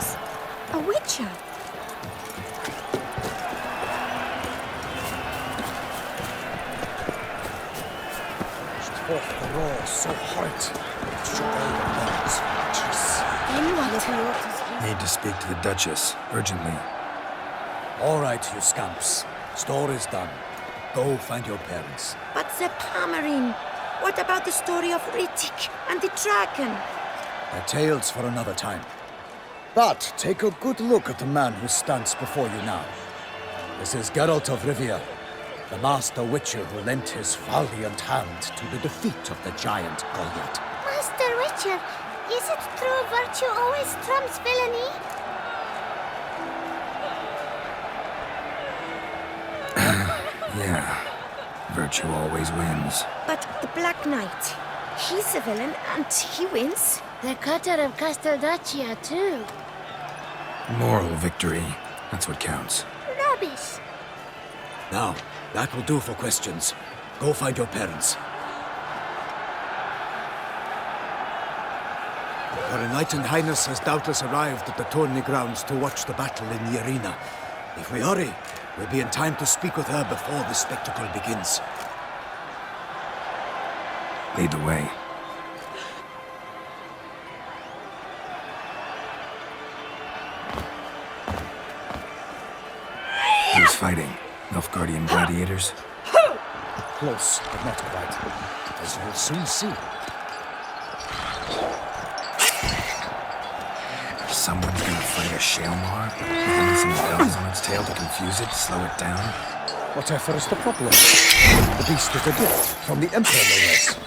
names. A witcher. So hot. Then what? Need to speak to the Duchess, urgently. All right, you scamps. Store is done. Go find your parents. But the Pomerine. What about the story of Rittik and the dragon? They're tales for another time. But take a good look at the man who stands before you now. This is Geralt of Rivia, the master witcher who lent his valiant hand to the defeat of the giant Goliath. Master Witcher, is it true virtue always trumps villainy? Yeah. Virtue always wins. But the Black Knight, he's a villain and he wins. The cutter of Casteldaccia, too. Moral victory. That's what counts. Rubbish. Now, that will do for questions. Go find your parents. Her Enlightened Highness has doubtless arrived at the tourney grounds to watch the battle in the arena. If we hurry, we'll be in time to speak with her before the spectacle begins. Lead the way. Who's fighting? Nilfgaardian gladiators? Close, but not quite. As you'll soon see. Someone's gonna fight a Shalmar? With some bells on its tail to confuse it, slow it down? Whatever is the problem? The beast is a gift from the Emperor, no less.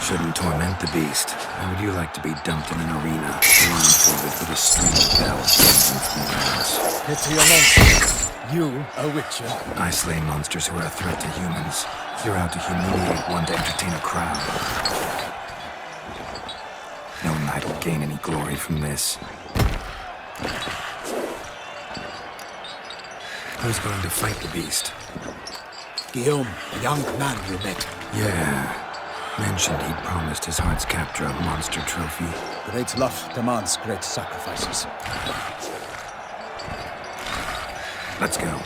Shouldn't torment the beast. How would you like to be dumped in an arena, blindfolded with a string of bells dangling from your ass? Pity a monster. You, a witcher. I slay monsters who are a threat to humans. You're out to humiliate one to entertain a crowd. No knight will gain any glory from this. Who's going to fight the beast? Guillaume, the young man you met. Yeah. Mentioned he'd promised his heart's captor a monster trophy. Great love demands great sacrifices. Let's go.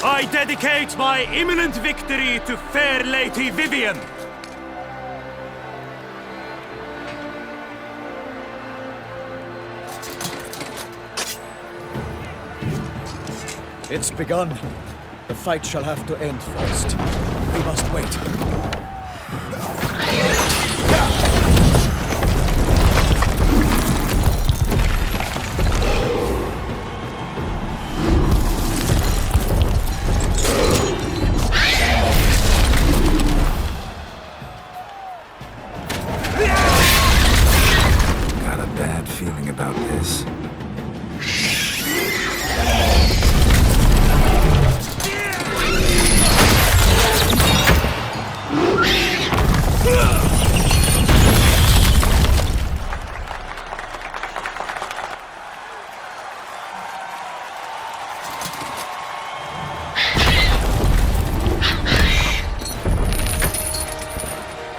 I dedicate my imminent victory to fair Lady Vivian. It's begun. The fight shall have to end first. We must wait. Got a bad feeling about this.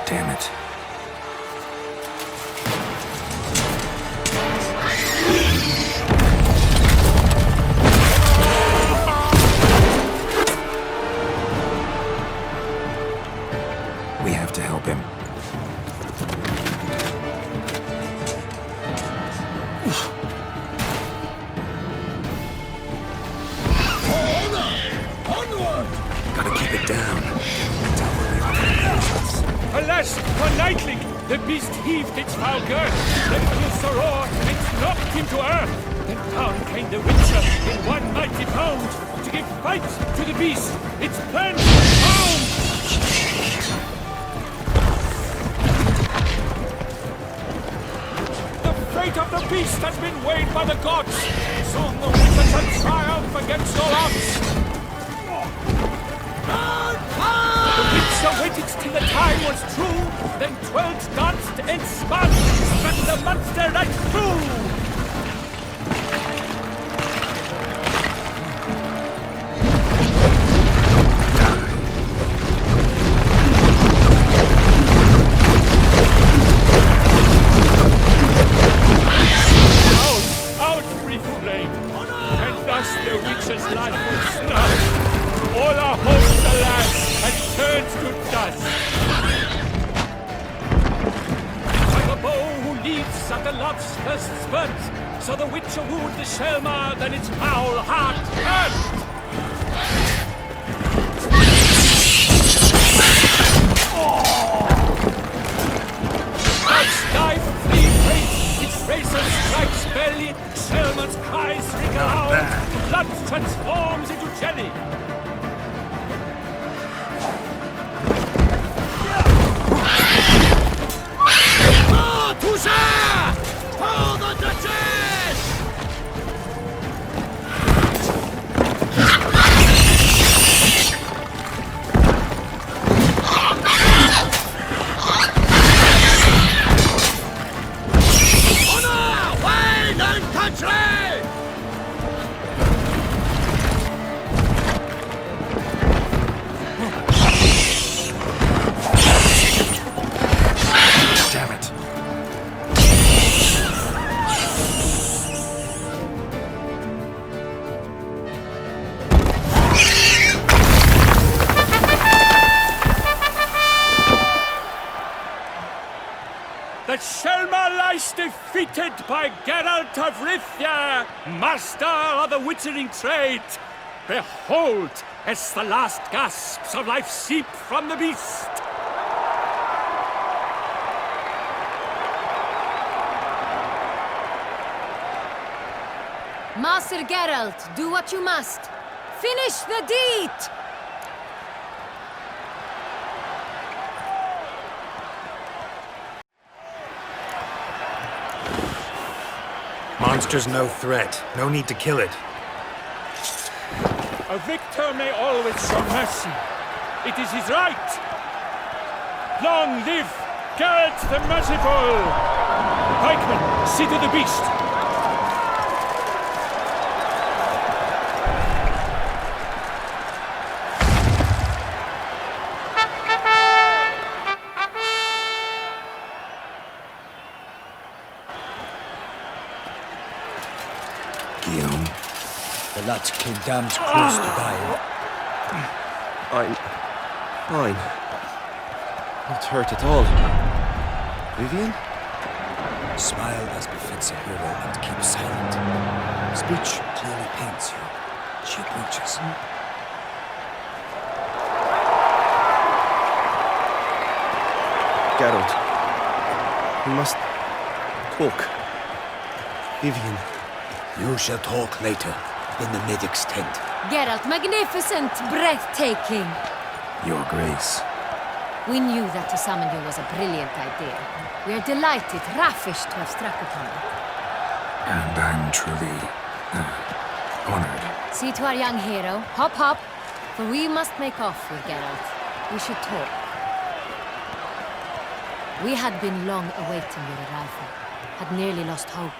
Damn it. We have to help him. Gotta keep it down. Alas, for Nightling, the beast heaved its foul girth, then fierce a roar, and knocked him to earth. Then down came the Witcher in one mighty pound to give fight to the beast. Its plans beast has been weighed by the gods. Soon the Witcher shall triumph against all odds. The Witcher waited till the time was true, then twirled, danced, and spun, struck the monster right through. So the Witcher wooed the Shelma, then its foul heart turned. Its knife flea face, its razor strikes belly, Shelma's cries ring out, blood transforms into jelly. Toussaint! For the Duchess! Honor! Wine and country! Damn it. The Shelma lies defeated by Geralt of Rivia, master of the witchering trade. Behold, as the last gasps of life seep from the beast. Master Geralt, do what you must. Finish the deed! Monster's no threat. No need to kill it. A victor may always show mercy. It is his right. Long live Geralt the Merciful! Pikemen, see to the beast. The lad came damned close to dying. I'm fine. Not hurt at all. Vivian? Smile as befits a hero and keep silent. Speech clearly paints you. She approaches. Geralt. We must talk. Vivian. You shall talk later, in the medic's tent. Geralt, magnificent, breathtaking. Your Grace. We knew that to summon you was a brilliant idea. We are delighted, ravished to have struck upon it. And I'm truly honored. See to our young hero. Hop, hop. For we must make off with Geralt. We should talk. We had been long awaiting your arrival. Had nearly lost hope.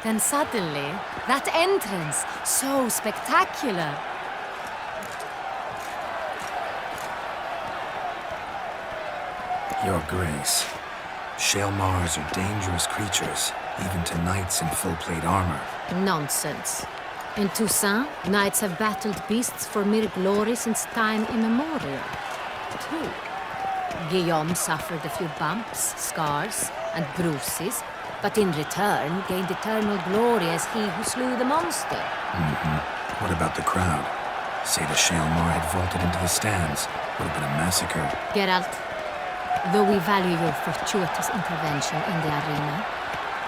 Then suddenly, that entrance, so spectacular. Your Grace. Shaelmars are dangerous creatures, even to knights in full-plate armor. Nonsense. In Toussaint, knights have battled beasts for mere glory since time immemorial. Too. Guillaume suffered a few bumps, scars, and bruises, but in return gained eternal glory as he who slew the monster. What about the crowd? Say the Shaelmar had vaulted into the stands. Would have been a massacre. Geralt, though we value your fortuitous intervention in the arena,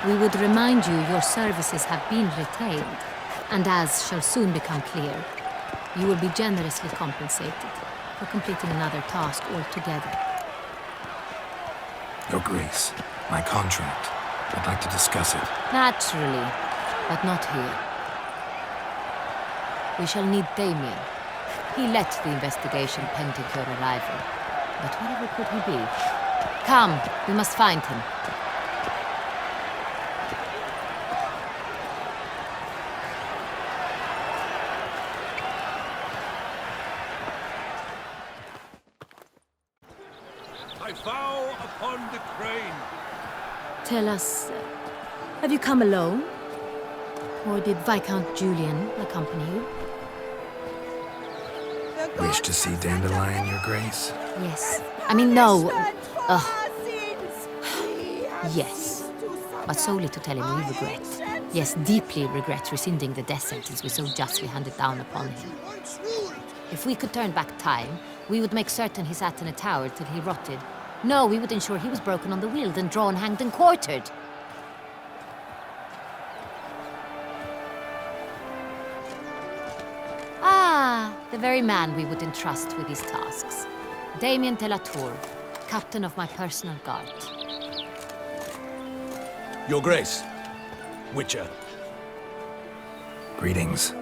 we would remind you your services have been retained, and as shall soon become clear, you will be generously compensated for completing another task altogether. Your Grace, my contract. I'd like to discuss it. Naturally, but not here. We shall need Damien. He led the investigation pending your arrival. But whatever could he be? Come, we must find him. I vow upon the crane. Tell us, have you come alone? Or did Viscount Julian accompany you? Wish to see Dandelion, Your Grace? Yes. I mean, no. Yes. But solely to tell him we regret. Yes, deeply regret rescinding the death sentence we so justly handed down upon him. If we could turn back time, we would make certain he sat in a tower till he rotted. No, we would ensure he was broken on the wheel, then drawn, hanged, and quartered. Ah, the very man we would entrust with these tasks. Damien de la Tour, captain of my personal guard. Your Grace, Witcher. Greetings.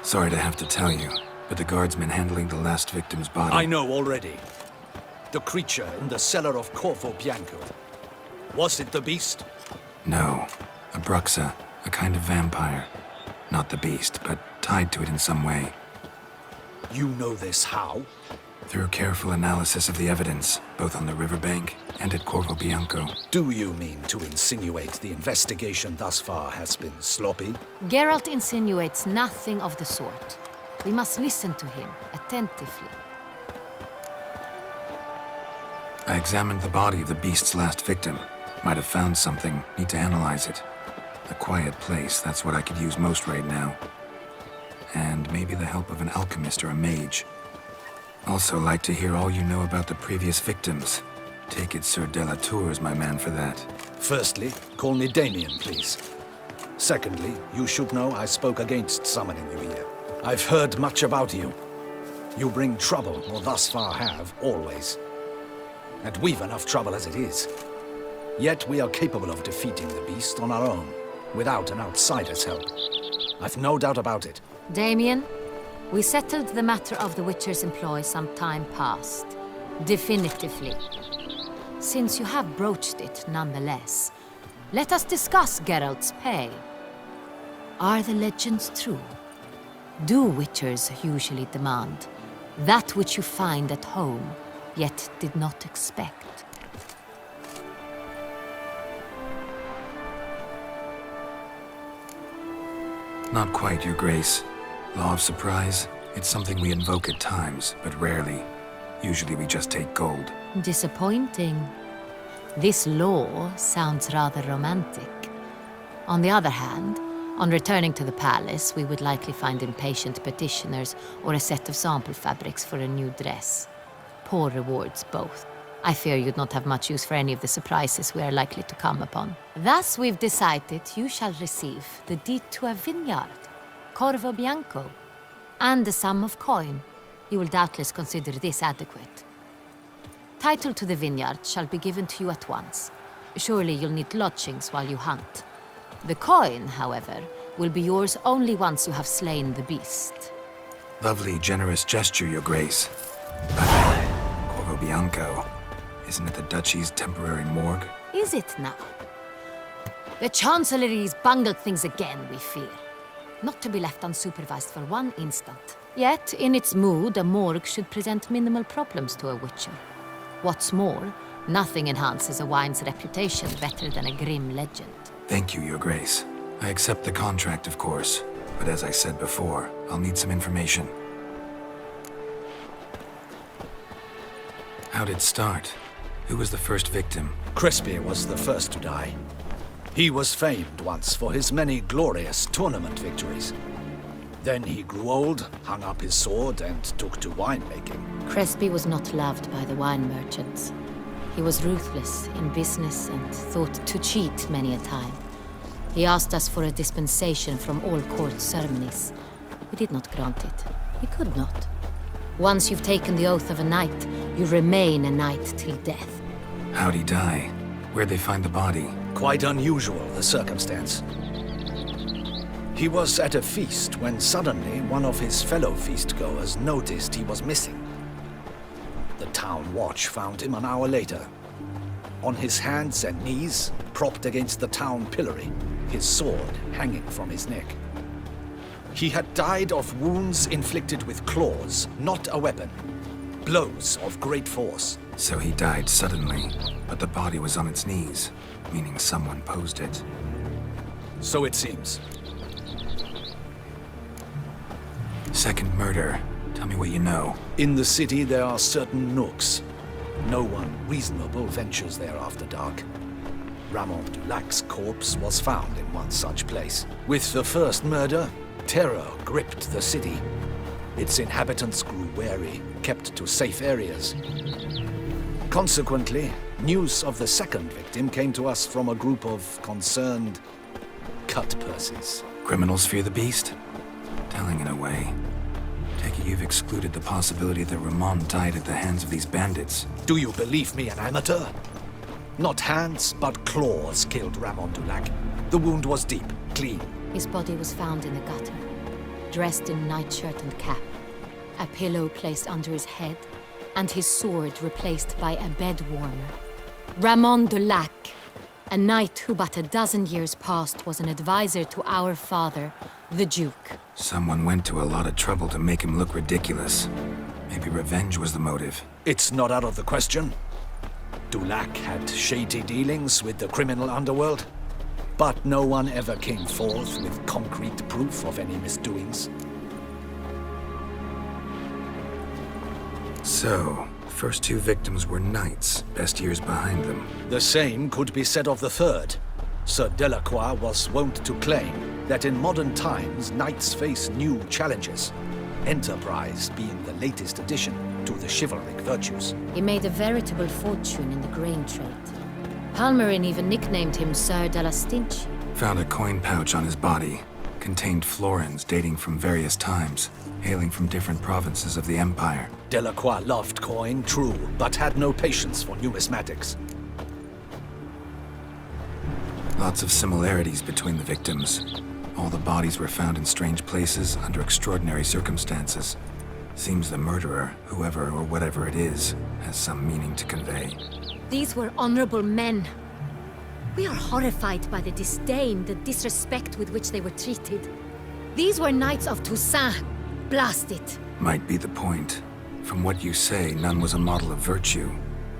Sorry to have to tell you, but the guardsman handling the last victim's body... I know already. The creature in the cellar of Corvo Bianco. Was it the beast? No. A Bruxa, a kind of vampire. Not the beast, but tied to it in some way. You know this how? Through careful analysis of the evidence, both on the riverbank and at Corvo Bianco. Do you mean to insinuate the investigation thus far has been sloppy? Geralt insinuates nothing of the sort. We must listen to him attentively. I examined the body of the beast's last victim. Might have found something. Need to analyze it. A quiet place, that's what I could use most right now. And maybe the help of an alchemist or a mage. Also like to hear all you know about the previous victims. Take it Sir de la Tour is my man for that. Firstly, call me Damien, please. Secondly, you should know I spoke against summoning you here. I've heard much about you. You bring trouble, or thus far have, always. And we've enough trouble as it is. Yet we are capable of defeating the beast on our own, without an outsider's help. I've no doubt about it. Damien, we settled the matter of the Witcher's employ some time past. Definitively. Since you have broached it nonetheless, let us discuss Geralt's pay. Are the legends true? Do Witchers usually demand that which you find at home, yet did not expect? Not quite, Your Grace. Law of surprise, it's something we invoke at times, but rarely. Usually we just take gold. Disappointing. This law sounds rather romantic. On the other hand, on returning to the palace, we would likely find impatient petitioners or a set of sample fabrics for a new dress. Poor rewards, both. I fear you'd not have much use for any of the surprises we are likely to come upon. Thus, we've decided you shall receive the deed to a vineyard, Corvo Bianco, and a sum of coin. You will doubtless consider this adequate. Title to the vineyard shall be given to you at once. Surely you'll need lodgings while you hunt. The coin, however, will be yours only once you have slain the beast. Lovely, generous gesture, Your Grace. But Corvo Bianco, isn't it the Duchy's temporary morgue? Is it now? The Chancellery's bungled things again, we fear. Not to be left unsupervised for one instant. Yet, in its mood, a morgue should present minimal problems to a Witcher. What's more, nothing enhances a wine's reputation better than a grim legend. Thank you, Your Grace. I accept the contract, of course. But as I said before, I'll need some information. How'd it start? Who was the first victim? Crespy was the first to die. He was famed once for his many glorious tournament victories. Then he grew old, hung up his sword, and took to winemaking. Crespy was not loved by the wine merchants. He was ruthless in business and thought to cheat many a time. He asked us for a dispensation from all court ceremonies. We did not grant it. We could not. Once you've taken the oath of a knight, you remain a knight till death. How'd he die? Where'd they find the body? Quite unusual, the circumstance. He was at a feast when suddenly one of his fellow feastgoers noticed he was missing. The town watch found him an hour later. On his hands and knees, propped against the town pillory, his sword hanging from his neck. He had died of wounds inflicted with claws, not a weapon. Blows of great force. So he died suddenly, but the body was on its knees, meaning someone posed it. So it seems. Second murder. Tell me what you know. In the city there are certain nooks. No one reasonable ventures there after dark. Ramon Dulac's corpse was found in one such place. With the first murder, terror gripped the city. Its inhabitants grew wary, kept to safe areas. Consequently, news of the second victim came to us from a group of concerned cut-purses. Criminals fear the beast? Telling in a way. Take it you've excluded the possibility that Ramon died at the hands of these bandits. Do you believe me an amateur? Not hands, but claws killed Ramon Dulac. The wound was deep, clean. His body was found in the gutter, dressed in nightshirt and cap, a pillow placed under his head, and his sword replaced by a bed warmer. Ramon Dulac, a knight who but a dozen years past was an advisor to our father, the Duke. Someone went to a lot of trouble to make him look ridiculous. Maybe revenge was the motive. It's not out of the question. Dulac had shady dealings with the criminal underworld, but no one ever came forth with concrete proof of any misdoings. So, first two victims were knights, best years behind them. The same could be said of the third. Sir Delacroix was wont to claim that in modern times, knights face new challenges, enterprise being the latest addition to the chivalric virtues. He made a veritable fortune in the grain trade. Palmerin even nicknamed him Sir de la Stinchi. Found a coin pouch on his body. Contained florins dating from various times, hailing from different provinces of the Empire. Delacroix loved coin, true, but had no patience for numismatics. Lots of similarities between the victims. All the bodies were found in strange places under extraordinary circumstances. Seems the murderer, whoever or whatever it is, has some meaning to convey. These were honorable men. We are horrified by the disdain, the disrespect with which they were treated. These were knights of Toussaint. Blast it. Might be the point. From what you say, none was a model of virtue.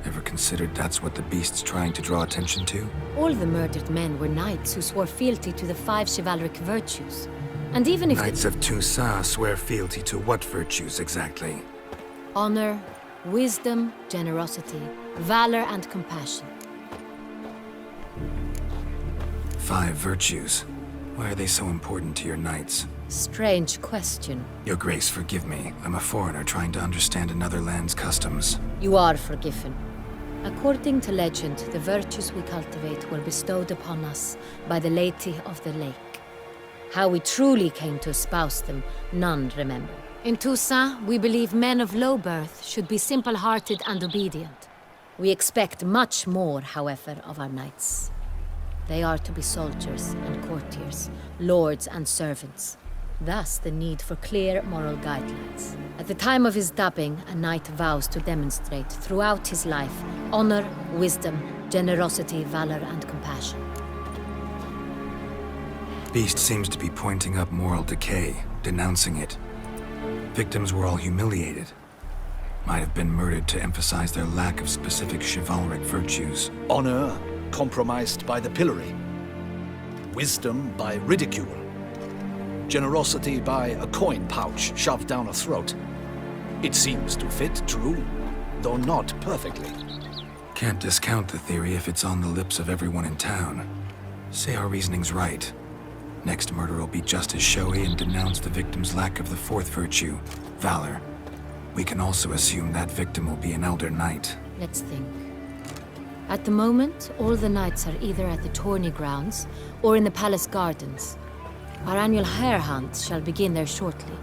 Ever considered that's what the beast's trying to draw attention to? All the murdered men were knights who swore fealty to the 5 chivalric virtues. And even if Knights of Toussaint swear fealty to what virtues exactly? honor, wisdom, generosity, valor, and compassion. 5 virtues. Why are they so important to your knights? Strange question. Your Grace, forgive me. I'm a foreigner trying to understand another land's customs. You are forgiven. According to legend, the virtues we cultivate were bestowed upon us by the Lady of the Lake. How we truly came to espouse them, none remember. In Toussaint, we believe men of low birth should be simple-hearted and obedient. We expect much more, however, of our knights. They are to be soldiers and courtiers, lords and servants. Thus, the need for clear moral guidelines. At the time of his dubbing, a knight vows to demonstrate throughout his life honor, wisdom, generosity, valor, and compassion. Beast seems to be pointing up moral decay, denouncing it. Victims were all humiliated. Might have been murdered to emphasize their lack of specific chivalric virtues. Honor compromised by the pillory. Wisdom by ridicule. Generosity by a coin pouch shoved down a throat. It seems to fit, true, though not perfectly. Can't discount the theory if it's on the lips of everyone in town. Say our reasoning's right. Next murder will be just as showy and denounce the victim's lack of the 4th virtue, valor. We can also assume that victim will be an elder knight. Let's think. At the moment, all the knights are either at the tourney grounds or in the palace gardens. Our annual hare hunt shall begin there shortly.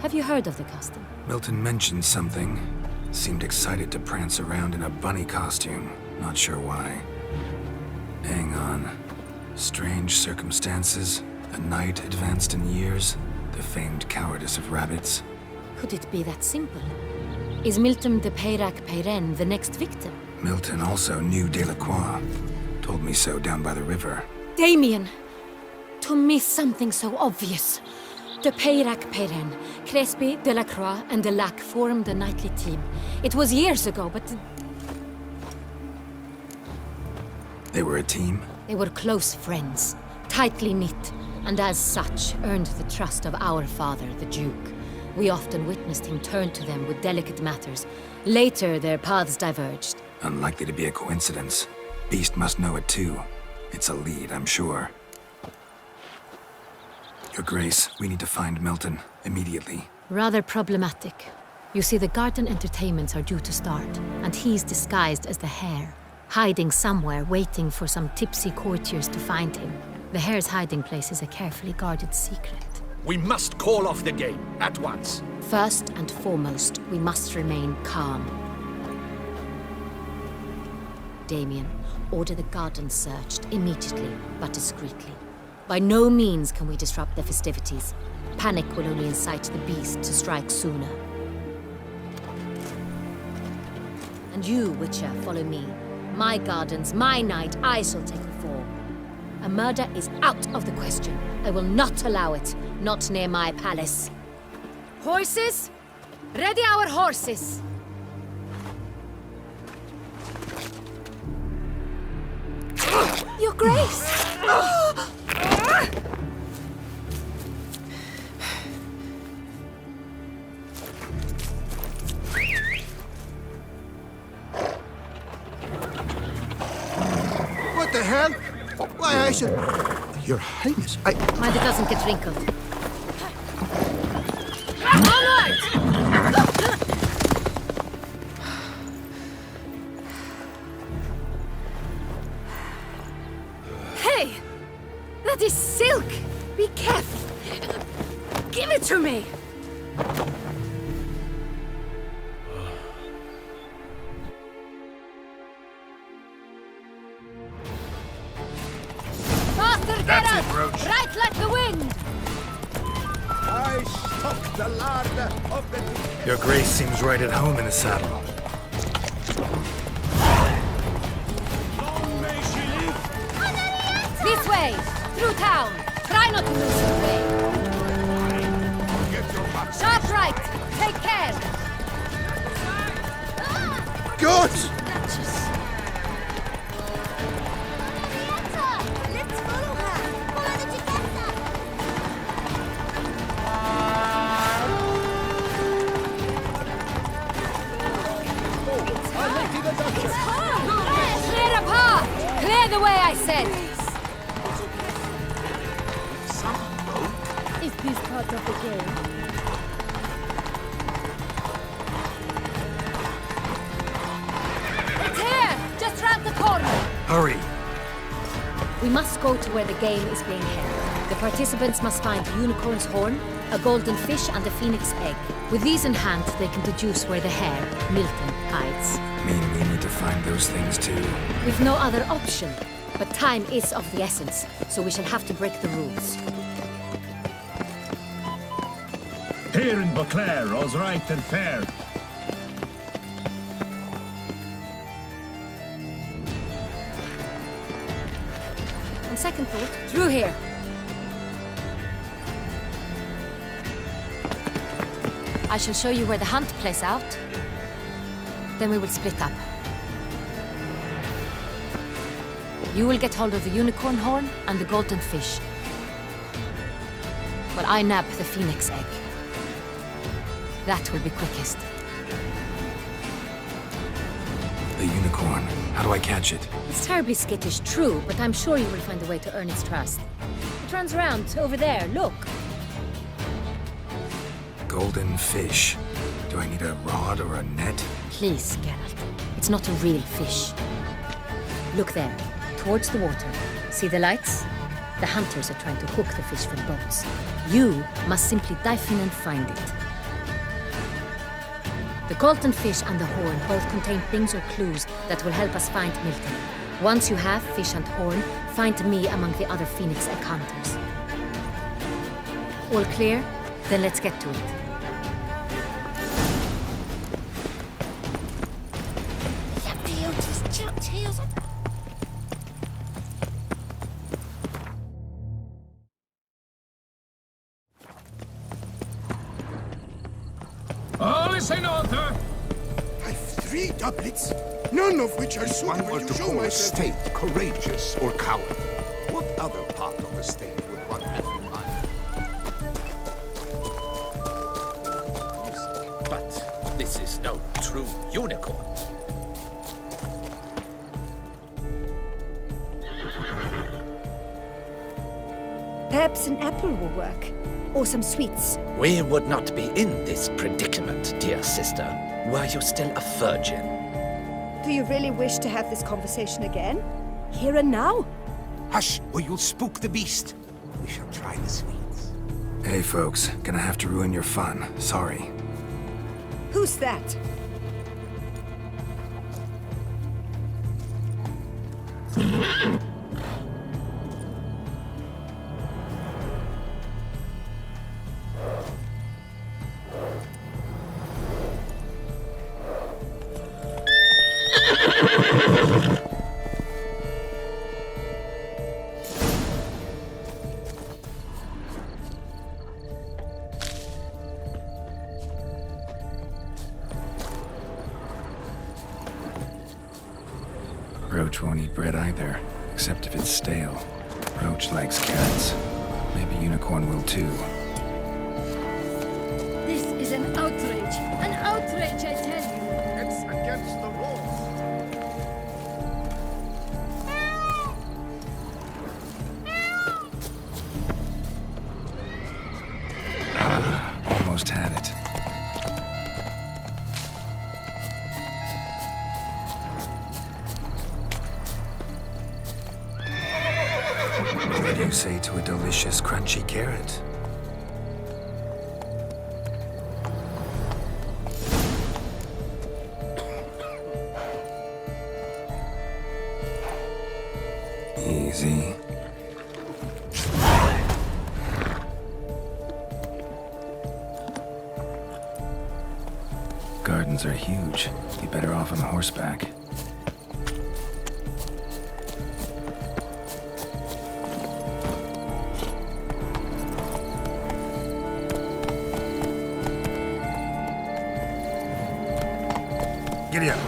Have you heard of the custom? Milton mentioned something. Seemed excited to prance around in a bunny costume. Not sure why. Hang on. Strange circumstances. A knight advanced in years. The famed cowardice of rabbits. Could it be that simple? Is Milton de Peyrac-Peyren the next victim? Milton also knew Delacroix. Told me so down by the river. Damien! To miss something so obvious. De Peyrac-Peyren, Crespi, Delacroix, and Delac formed a knightly team. It was years ago, but... They were a team? They were close friends, tightly knit, and as such earned the trust of our father, the Duke. We often witnessed him turn to them with delicate matters. Later, their paths diverged. Unlikely to be a coincidence. Beast must know it too. It's a lead, I'm sure. Your Grace, we need to find Milton, immediately. Rather problematic. You see, the garden entertainments are due to start, and he's disguised as the Hare, hiding somewhere, waiting for some tipsy courtiers to find him. The Hare's hiding place is a carefully guarded secret. We must call off the game, at once. First and foremost, we must remain calm. Damien, order the garden searched immediately, but discreetly. By no means can we disrupt the festivities. Panic will only incite the beast to strike sooner. And you, Witcher, follow me. My gardens, my night, I shall take the fall. A murder is out of the question. I will not allow it. Not near my palace. Horses? Ready our horses! Your Grace! What the hell? Why, I should... Your Highness, Mind it doesn't get wrinkled. Onward! Hey! That is silk! Be careful! Give it to me! Faster, Geralt! Right like the wind! I shock the lard of the... Your Grace seems right at home in the saddle. Long may she live! This way! Through town! Try not to lose your way! Get your butt. Sharp right! Take care! Good! Duchess! Let's follow her! Follow the Duchess! Clear a path! Clear the way, I said! Is this part of the game? It's here! Just round the corner! Hurry! We must go to where the game is being held. The participants must find a unicorn's horn, a golden fish, and a phoenix egg. With these in hand, they can deduce where the Hare, Milton, hides. Mean we need to find those things too. We've no other option. But time is of the essence, so we shall have to break the rules. Here in Beauclair, all's right and fair. On second thought, through here. I shall show you where the hunt plays out. Then we will split up. You will get hold of the unicorn horn and the golden fish. While I nab the phoenix egg. That will be quickest. The unicorn. How do I catch it? It's terribly skittish, true, but I'm sure you will find a way to earn its trust. It runs around over there, look. Golden fish. Do I need a rod or a net? Please, Geralt. It's not a real fish. Look there, towards the water. See the lights? The hunters are trying to hook the fish from boats. You must simply dive in and find it. The Colton fish and the horn both contain things or clues that will help us find Milton. Once you have fish and horn, find me among the other Phoenix encounters. All clear? Then let's get to it. All is in order. I've 3 doublets, none of which are One suitable were to to show call a myself. state courageous or coward. What other part of the state would one have in mind? But this is no true unicorn. Perhaps an apple will work. Or some sweets. We would not be in this predicament, dear sister, were you still a virgin. Do you really wish to have this conversation again? Here and now? Hush, or you'll spook the beast. We shall try the sweets. Hey folks, gonna have to ruin your fun. Sorry. Who's that? Roach won't eat bread either, except if it's stale. Roach likes carrots. Maybe Unicorn will too. This is an outrage! An outrage, I tell you! It's against the rules. Almost had it. What do you say to a delicious, crunchy carrot? Easy. Gardens are huge. Be better off on horseback. Giddy up.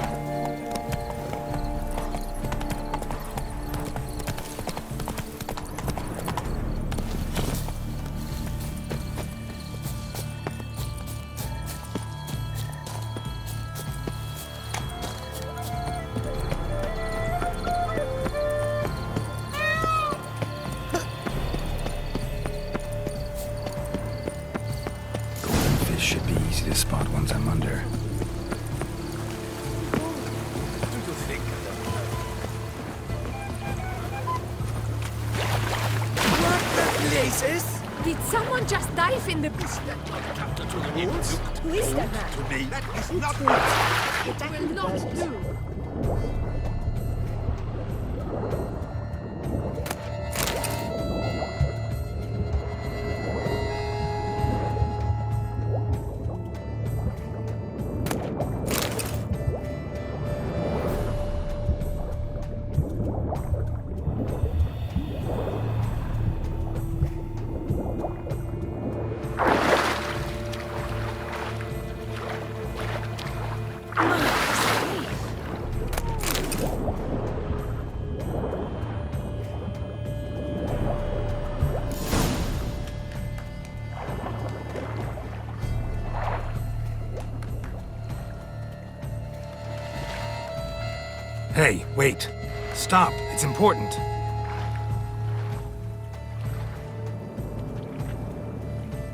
Golden fish should be easy to spot once I'm under. Did someone just dive in the... Who is that man? That is not It will not do! Hey, wait. Stop. It's important.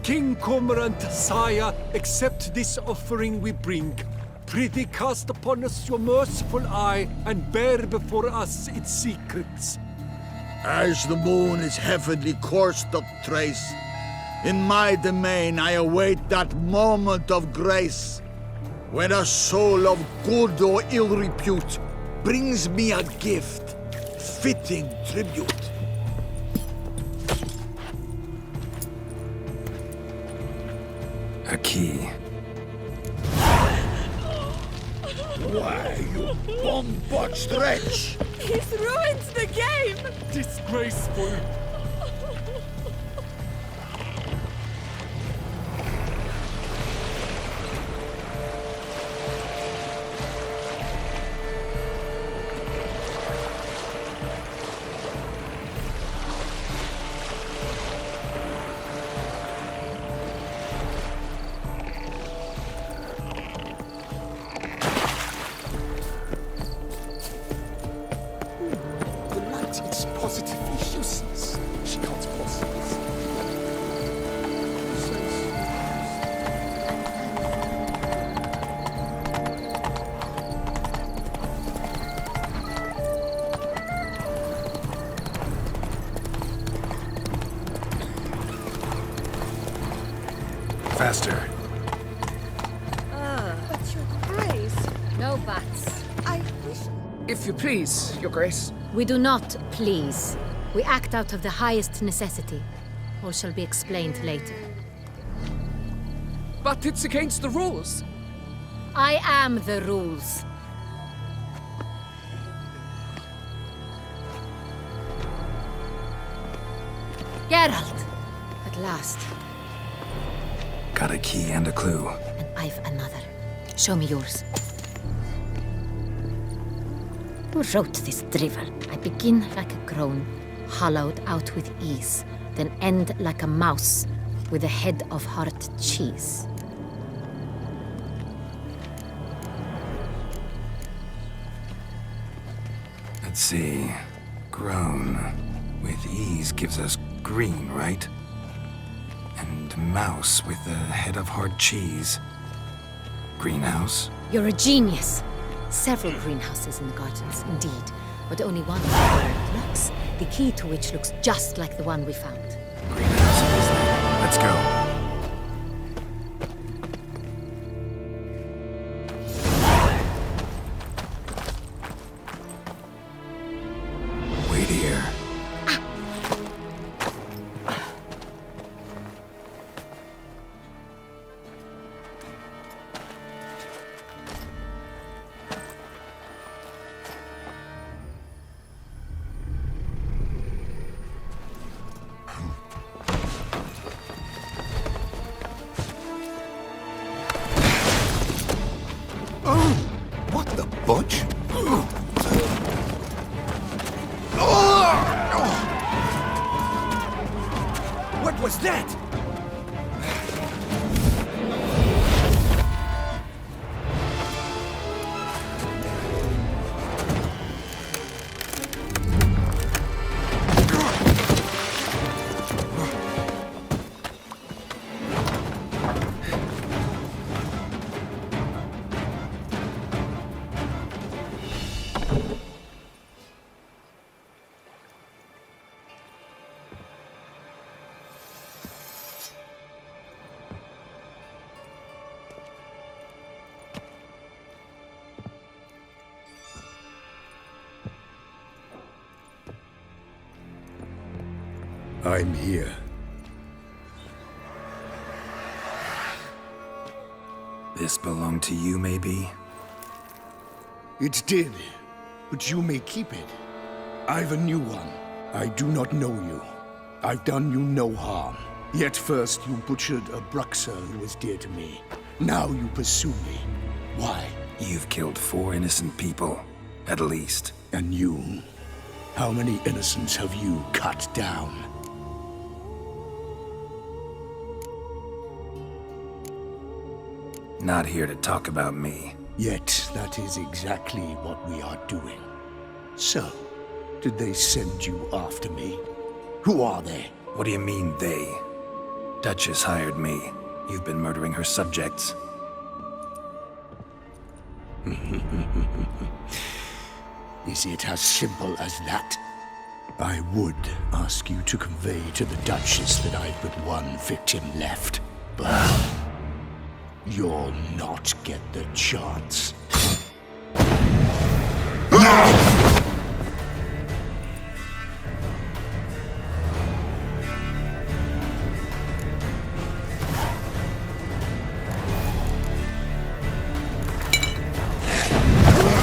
King Cormorant, sire, accept this offering we bring. Prithee cast upon us your merciful eye, and bear before us its secrets. As the moon is heavenly coursed up trace, in my domain I await that moment of grace. When a soul of good or ill repute brings me a gift, fitting tribute. A key. Why, you bomb-botched wretch! He's ruined the game! Disgraceful! It's positively useless. She can't possibly. Faster. But your grace, No buts. I wish... If you please, Your Grace. We do not please. We act out of the highest necessity. All shall be explained later. But it's against the rules. I am the rules. Geralt! At last. Got a key and a clue. And I've another. Show me yours. Who wrote this drivel? I begin like a crone, hollowed out with ease, then end like a mouse with a head of hard cheese. Let's see. Grown. With ease gives us green, right? And mouse with the head of hard cheese. Greenhouse? You're a genius. Several greenhouses in the gardens, indeed, but only one looks, the key to which looks just like the one we found. Greenhouse it is then. Let's go. Wait here. What the budge? What was that? I'm here. This belonged to you, maybe? It did, but you may keep it. I've a new one. I do not know you. I've done you no harm. Yet first you butchered a Bruxer who was dear to me. Now you pursue me. Why? You've killed 4 innocent people, at least. And you? How many innocents have you cut down? Not here to talk about me. Yet that is exactly what we are doing. So, did they send you after me? Who are they? What do you mean, they? Duchess hired me. You've been murdering her subjects. Is it as simple as that? I would ask you to convey to the Duchess that I've but one victim left, but You'll not get the chance.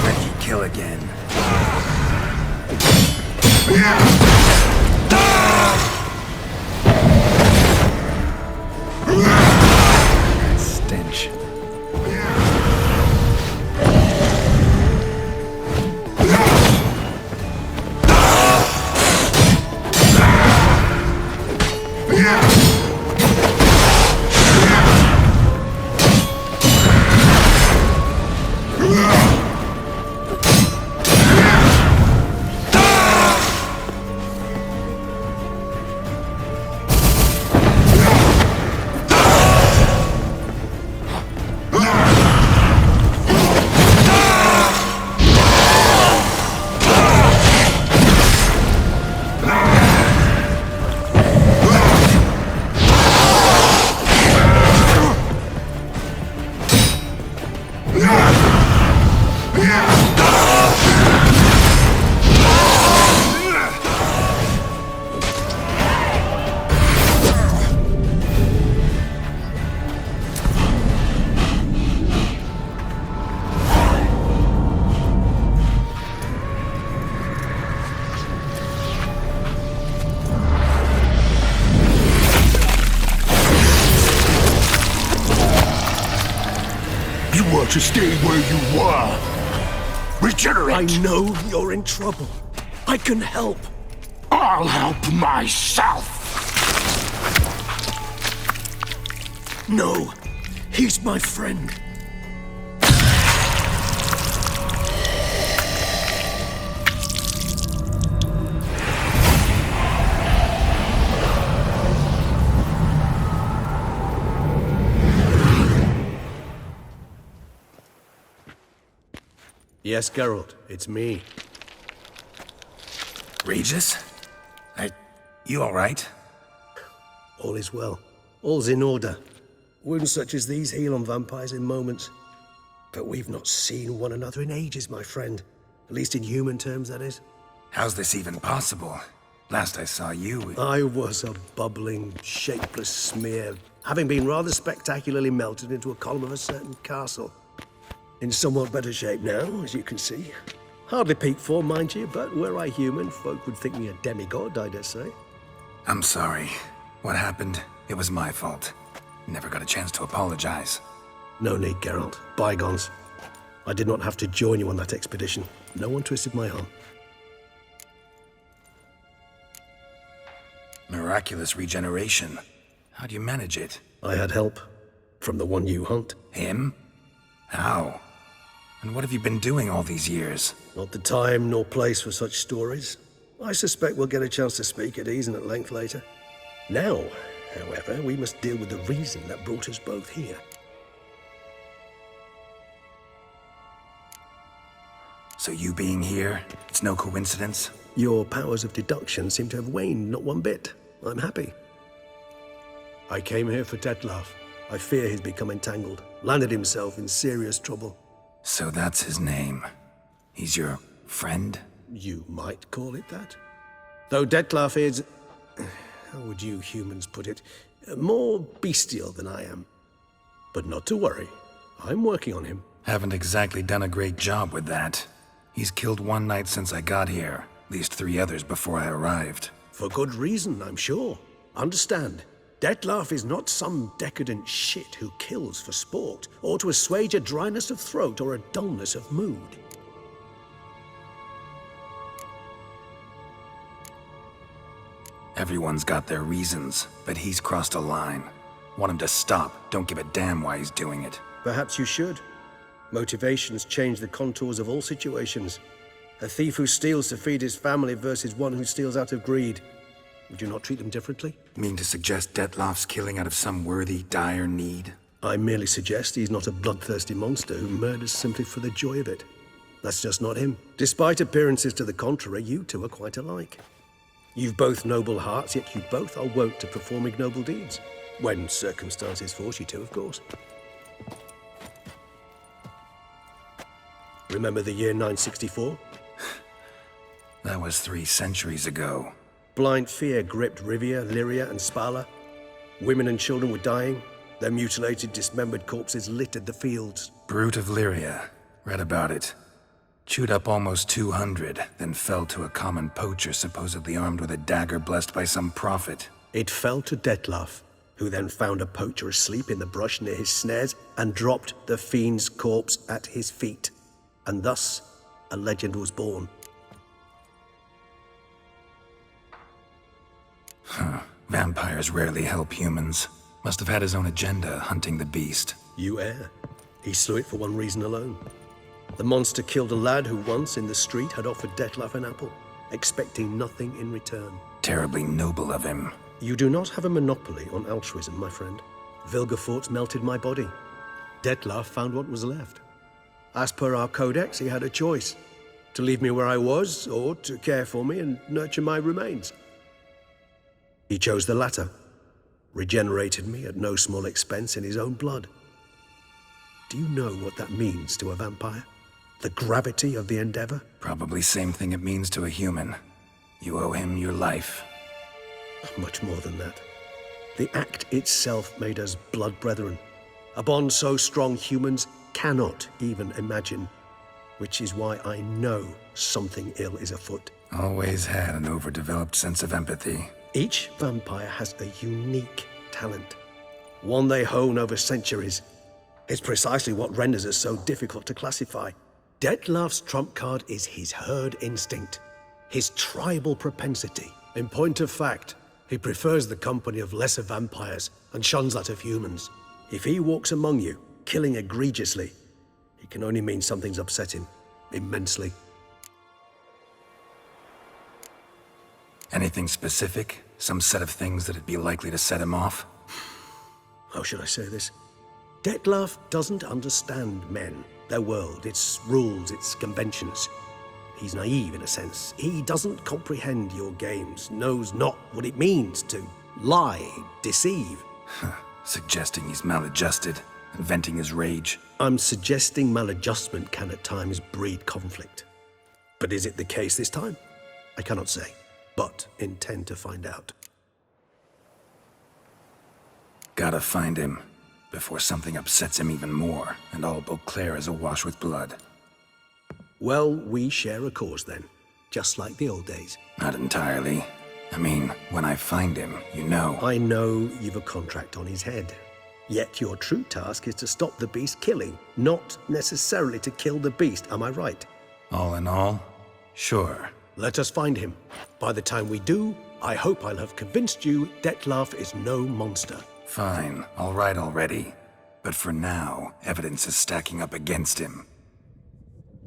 Let you kill again. Stench. To stay where you were. Regenerate! I know you're in trouble. I can help. I'll help myself! No, he's my friend. Yes, Geralt, it's me. Regis? You alright? All is well. All's in order. Wounds such as these heal on vampires in moments. But we've not seen one another in ages, my friend. At least in human terms, that is. How's this even possible? Last I saw you... I was a bubbling, shapeless smear, having been rather spectacularly melted into a column of a certain castle. In somewhat better shape now, as you can see. Hardly peak form, mind you, but were I human, folk would think me a demigod, I dare say. I'm sorry. What happened, it was my fault. Never got a chance to apologize. No need, Geralt. Bygones. I did not have to join you on that expedition. No one twisted my arm. Miraculous regeneration. How do you manage it? I had help. From the one you hunt. Him? How? And what have you been doing all these years? Not the time nor place for such stories. I suspect we'll get a chance to speak at ease and at length later. Now, however, we must deal with the reason that brought us both here. So you being here, it's no coincidence? Your powers of deduction seem to have waned not one bit. I'm happy. I came here for Detlef. I fear he's become entangled, landed himself in serious trouble. So that's his name. He's your friend? You might call it that. Though Detlef is, how would you humans put it, more bestial than I am. But not to worry. I'm working on him. Haven't exactly done a great job with that. He's killed one knight since I got here, at least 3 others before I arrived. For good reason, I'm sure. Understand, Detlef is not some decadent shit who kills for sport, or to assuage a dryness of throat or a dullness of mood. Everyone's got their reasons, but he's crossed a line. Want him to stop, don't give a damn why he's doing it. Perhaps you should. Motivations change the contours of all situations. A thief who steals to feed his family versus one who steals out of greed. Would you not treat them differently? Mean to suggest Detlef's killing out of some worthy, dire need? I merely suggest he's not a bloodthirsty monster who murders simply for the joy of it. That's just not him. Despite appearances to the contrary, you two are quite alike. You've both noble hearts, yet you both are wont to perform ignoble deeds. When circumstances force you to, of course. Remember the year 964? That was 3 centuries ago. Blind fear gripped Rivia, Lyria, and Spala. Women and children were dying. Their mutilated, dismembered corpses littered the fields. Brute of Lyria. Read about it. Chewed up almost 200, then fell to a common poacher supposedly armed with a dagger blessed by some prophet. It fell to Detlaf, who then found a poacher asleep in the brush near his snares and dropped the fiend's corpse at his feet. And thus, a legend was born. Vampires rarely help humans. Must have had his own agenda, hunting the beast. You err. He slew it for one reason alone. The monster killed a lad who once, in the street, had offered Detlaf an apple, expecting nothing in return. Terribly noble of him. You do not have a monopoly on altruism, my friend. Vilgefortz melted my body. Detlaf found what was left. As per our codex, he had a choice. To leave me where I was, or to care for me and nurture my remains. He chose the latter. Regenerated me at no small expense in his own blood. Do you know what that means to a vampire? The gravity of the endeavor? Probably same thing it means to a human. You owe him your life. Much more than that. The act itself made us blood brethren. A bond so strong humans cannot even imagine. Which is why I know something ill is afoot. Always had an overdeveloped sense of empathy. Each vampire has a unique talent. One they hone over centuries. It's precisely what renders it so difficult to classify. Detlaf's trump card is his herd instinct. His tribal propensity. In point of fact, he prefers the company of lesser vampires and shuns that of humans. If he walks among you, killing egregiously, it can only mean something's upset him, immensely. Anything specific? Some set of things that'd be likely to set him off? How should I say this? Detlaf doesn't understand men, their world, its rules, its conventions. He's naive in a sense. He doesn't comprehend your games, knows not what it means to lie, deceive. Suggesting he's maladjusted and venting his rage. I'm suggesting maladjustment can at times breed conflict. But is it the case this time? I cannot say, but intend to find out. Gotta find him before something upsets him even more and all Beauclair is awash with blood. Well, we share a cause then, just like the old days. Not entirely. I mean, when I find him, you know. I know you've a contract on his head. Yet your true task is to stop the beast killing, not necessarily to kill the beast, am I right? All in all, sure. Let us find him. By the time we do, I hope I'll have convinced you Detlaf is no monster. Fine, all right already. But for now, evidence is stacking up against him.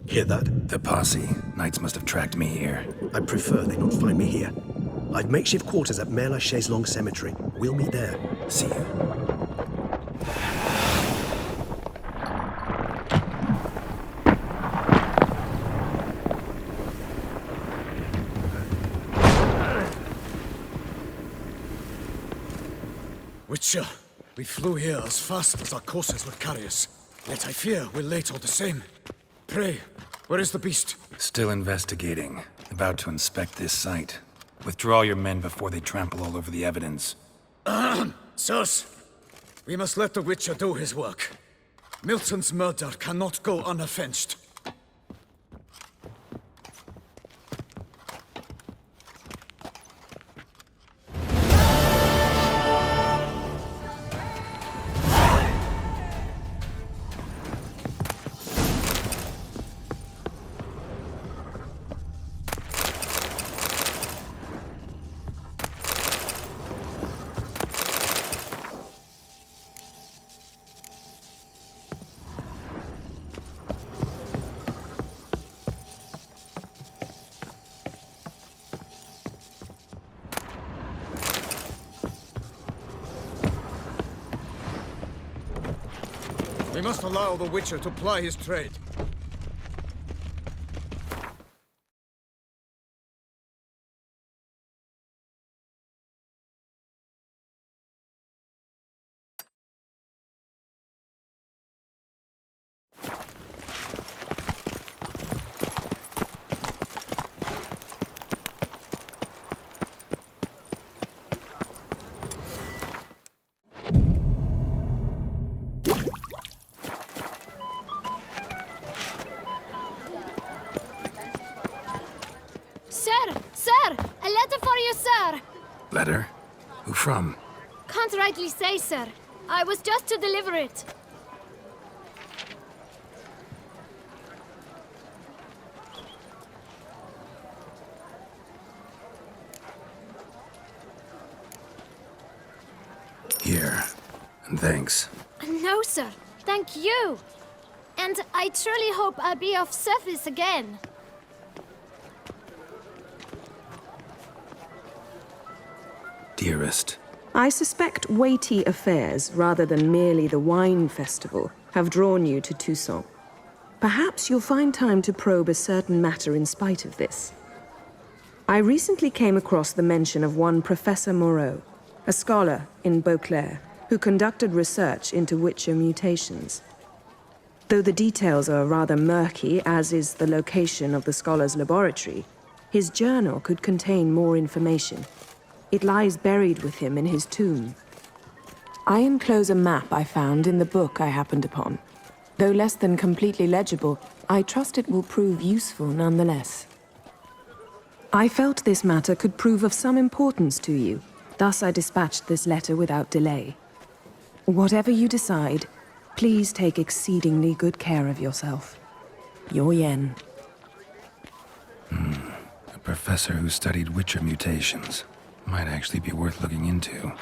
Hear that? The posse. Knights must have tracked me here. I prefer they not find me here. I've makeshift quarters at Mère Lachaise-Longue Cemetery. We'll meet there. See you. Witcher, we flew here as fast as our courses would carry us. Yet I fear we're late all the same. Pray, where is the beast? Still investigating. About to inspect this site. Withdraw your men before they trample all over the evidence. Sirs, we must let the Witcher do his work. Milton's murder cannot go unavenged. We must allow the Witcher to ply his trade. Letter? Who from? Can't rightly say, sir. I was just to deliver it. Here. And thanks. No, sir. Thank you. And I truly hope I'll be of service again. Dearest. I suspect weighty affairs, rather than merely the wine festival, have drawn you to Toussaint. Perhaps you'll find time to probe a certain matter in spite of this. I recently came across the mention of one Professor Moreau, a scholar in Beauclair, who conducted research into Witcher mutations. Though the details are rather murky, as is the location of the scholar's laboratory, his journal could contain more information. It lies buried with him in his tomb. I enclose a map I found in the book I happened upon. Though less than completely legible, I trust it will prove useful nonetheless. I felt this matter could prove of some importance to you, thus I dispatched this letter without delay. Whatever you decide, please take exceedingly good care of yourself. Your Yen. A professor who studied Witcher mutations. Might actually be worth looking into.